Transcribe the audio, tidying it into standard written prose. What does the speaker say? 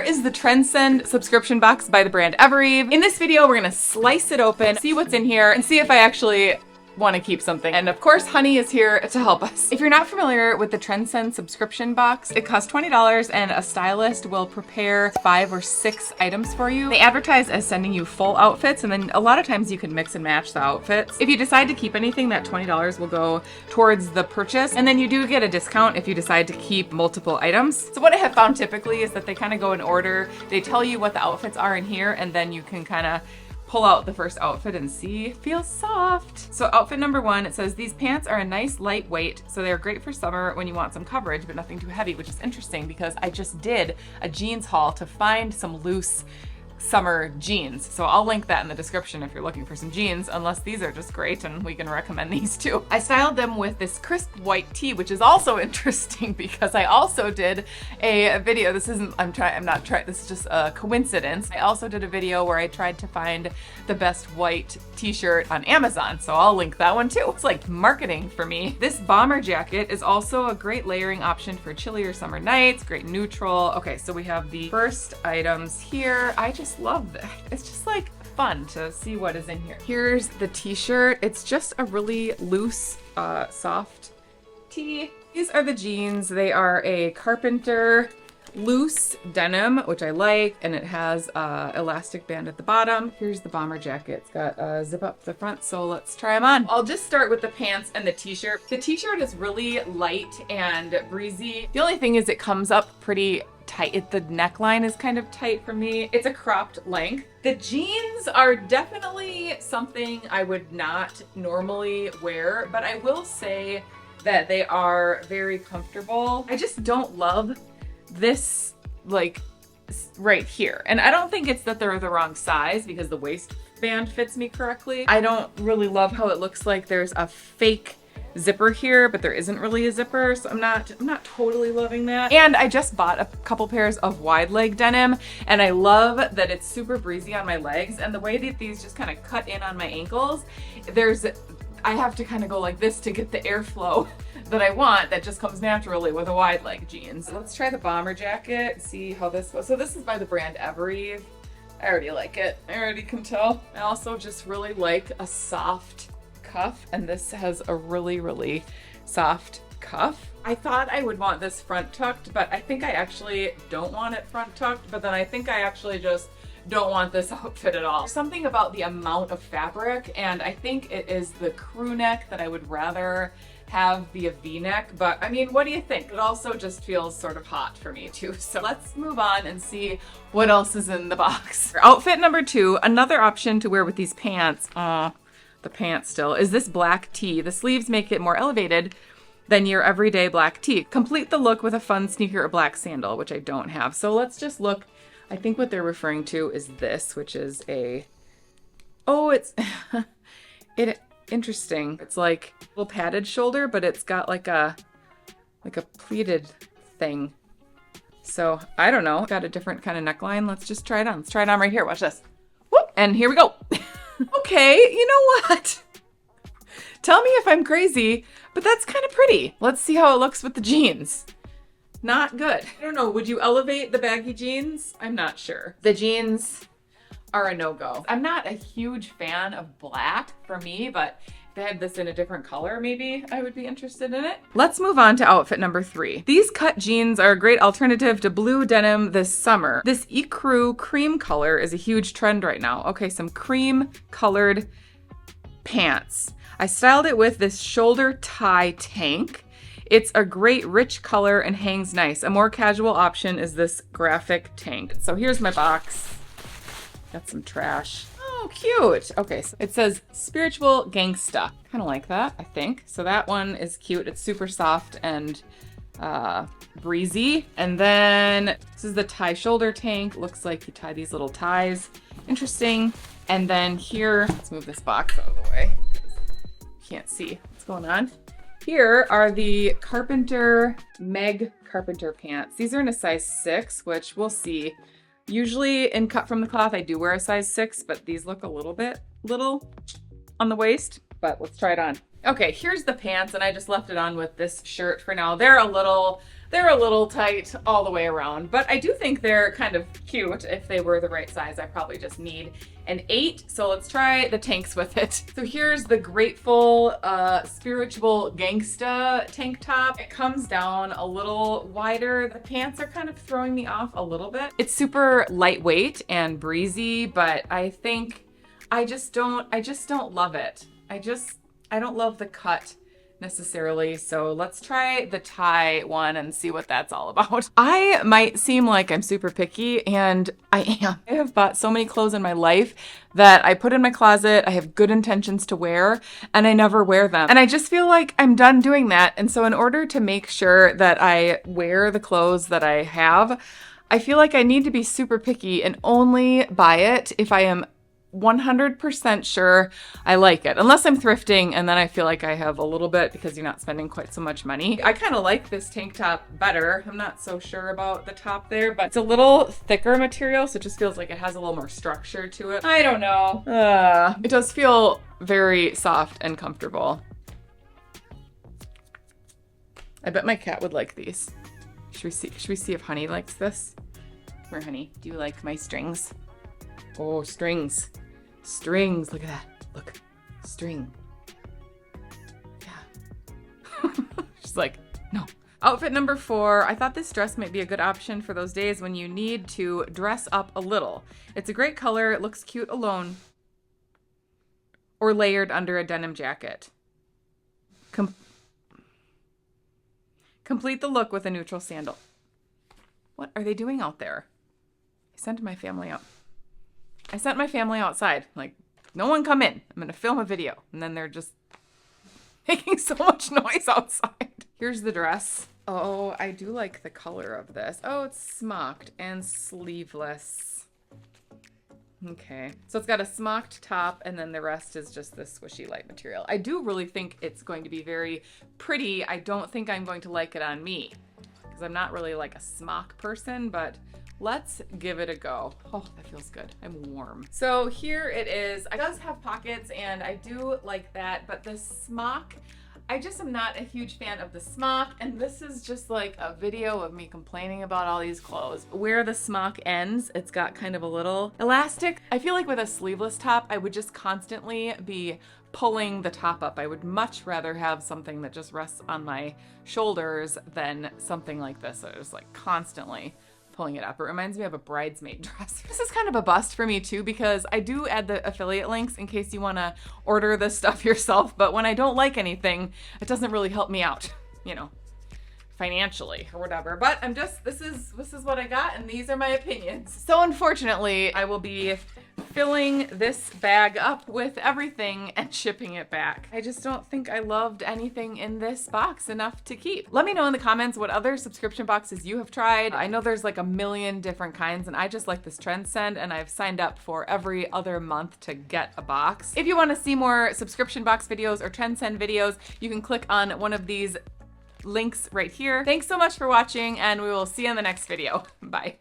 is the Trendsend subscription box by the brand Evereve. In this video, we're gonna slice it open, see what's in here, and see if I actually want to keep something. And of course, Honey is here to help us. If you're not familiar with the Trendsend subscription box, it costs $20 and a stylist will prepare 5 or 6 items for you. They advertise as sending you full outfits, and then a lot of times you can mix and match the outfits. If you decide to keep anything, that $20 will go towards the purchase, and then you do get a discount if you decide to keep multiple items. So what I have found typically is that they kind of go in order. They tell you what the outfits are in here, and then you can kind of pull out the first outfit and see. Feels soft. So outfit number 1, it says, these pants are a nice lightweight, so they're great for summer when you want some coverage, but nothing too heavy, which is interesting because I just did a jeans haul to find some loose summer jeans. So I'll link that in the description if you're looking for some jeans, unless these are just great and we can recommend these too. I styled them with this crisp white tee, which is also interesting because I also did a video. This is just a coincidence. I also did a video where I tried to find the best white t-shirt on Amazon. So I'll link that one too. It's like marketing for me. This bomber jacket is also a great layering option for chillier summer nights, great neutral. Okay, so we have the first items here. I just love this. It's just like fun to see what is in here. Here's the t-shirt. It's just a really loose, soft tee. These are the jeans. They are a Carpenter loose denim, which I like, and it has elastic band at the bottom. Here's the bomber jacket. It's got a zip up the front, so let's try them on. I'll just start with the pants and the t-shirt. The t-shirt is really light and breezy. The only thing is it comes up pretty tight. The neckline is kind of tight for me. It's a cropped length. The jeans are definitely something I would not normally wear, but I will say that they are very comfortable. I just don't love this, like, right here. And I don't think it's that they're the wrong size because the waistband fits me correctly. I don't really love how it looks like there's a fake zipper here, but there isn't really a zipper, so I'm not totally loving that. And I just bought a couple pairs of wide leg denim, and I love that it's super breezy on my legs, and the way that these just kind of cut in on my ankles, I have to kind of go like this to get the airflow that I want that just comes naturally with a wide leg jeans. Let's try the bomber jacket, see how this goes. So this is by the brand Evereve. I already like it. I already can tell. I also just really like a soft cuff, and this has a really, really soft cuff. I thought I would want this front tucked, but I think I actually don't want it front tucked, but then I think I actually just don't want this outfit at all. There's something about the amount of fabric, and I think it is the crew neck that I would rather have be a V-neck, but I mean, what do you think? It also just feels sort of hot for me too. So let's move on and see what else is in the box. Outfit number 2, another option to wear with these pants, the pants still, is this black tee. The sleeves make it more elevated than your everyday black tee. Complete the look with a fun sneaker or black sandal, which I don't have. So let's just look. I think what they're referring to is this, which is interesting. It's like a little padded shoulder, but it's got like a pleated thing. So I don't know, got a different kind of neckline. Let's just try it on. Let's try it on right here. Watch this. Whoop, and here we go. Okay, you know what? Tell me if I'm crazy, but that's kind of pretty. Let's see how it looks with the jeans. Not good. I don't know, would you elevate the baggy jeans? I'm not sure. The jeans are a no-go. I'm not a huge fan of black for me, but if they had this in a different color, maybe I would be interested in it. Let's move on to outfit number 3. These cut jeans are a great alternative to blue denim this summer. This ecru cream color is a huge trend right now. Okay, some cream colored pants. I styled it with this shoulder tie tank. It's a great rich color and hangs nice. A more casual option is this graphic tank. So here's my box. Got some trash. Oh, cute. Okay, so it says spiritual gangsta. Kind of like that, I think. So that one is cute. It's super soft and breezy. And then this is the tie shoulder tank. Looks like you tie these little ties. Interesting. And then here, let's move this box out of the way. Can't see what's going on. Here are the Carpenter Meg Carpenter pants. These are in a size 6, which we'll see. Usually in cut from the cloth, I do wear a size 6, but these look a little on the waist, but let's try it on. Okay, here's the pants, and I just left it on with this shirt for now. They're a little tight all the way around, but I do think they're kind of cute. If they were the right size, I probably just need an 8. So let's try the tanks with it. So here's the Grateful Spiritual Gangsta tank top. It comes down a little wider. The pants are kind of throwing me off a little bit. It's super lightweight and breezy, but I think I just don't love it. I don't love the cut necessarily. So let's try the tie one and see what that's all about. I might seem like I'm super picky, and I am. I have bought so many clothes in my life that I put in my closet, I have good intentions to wear, and I never wear them. And I just feel like I'm done doing that. And so in order to make sure that I wear the clothes that I have, I feel like I need to be super picky and only buy it if I am 100% sure I like it. Unless I'm thrifting, and then I feel like I have a little bit because you're not spending quite so much money. I kind of like this tank top better. I'm not so sure about the top there, but it's a little thicker material, so it just feels like it has a little more structure to it. I don't know. It does feel very soft and comfortable. I bet my cat would like these. Should we see if Honey likes this? Come here, Honey. Do you like my strings? Oh, strings. Strings. Look at that. Look. String. Yeah. She's like, no. Outfit number 4. I thought this dress might be a good option for those days when you need to dress up a little. It's a great color. It looks cute alone or layered under a denim jacket. Complete the look with a neutral sandal. What are they doing out there? I sent my family out. I sent my family outside. Like, no one come in. I'm going to film a video. And then they're just making so much noise outside. Here's the dress. Oh, I do like the color of this. Oh, it's smocked and sleeveless. Okay. So it's got a smocked top, and then the rest is just this swishy light material. I do really think it's going to be very pretty. I don't think I'm going to like it on me because I'm not really like a smock person, but let's give it a go. Oh, that feels good. I'm warm. So here it is. It does have pockets, and I do like that, but the smock, I just am not a huge fan of the smock, and this is just like a video of me complaining about all these clothes. Where the smock ends, it's got kind of a little elastic. I feel like with a sleeveless top, I would just constantly be pulling the top up. I would much rather have something that just rests on my shoulders than something like this. So just like constantly pulling it up. It reminds me of a bridesmaid dress. This is kind of a bust for me too, because I do add the affiliate links in case you want to order this stuff yourself, but when I don't like anything, it doesn't really help me out, you know, financially or whatever. But I'm just, this is what I got, and these are my opinions. So unfortunately, I will be filling this bag up with everything and shipping it back. I just don't think I loved anything in this box enough to keep. Let me know in the comments what other subscription boxes you have tried. I know there's like a million different kinds, and I just like this Trendsend, and I've signed up for every other month to get a box. If you want to see more subscription box videos or Trendsend videos, you can click on one of these links right here. Thanks so much for watching, and we will see you in the next video. Bye.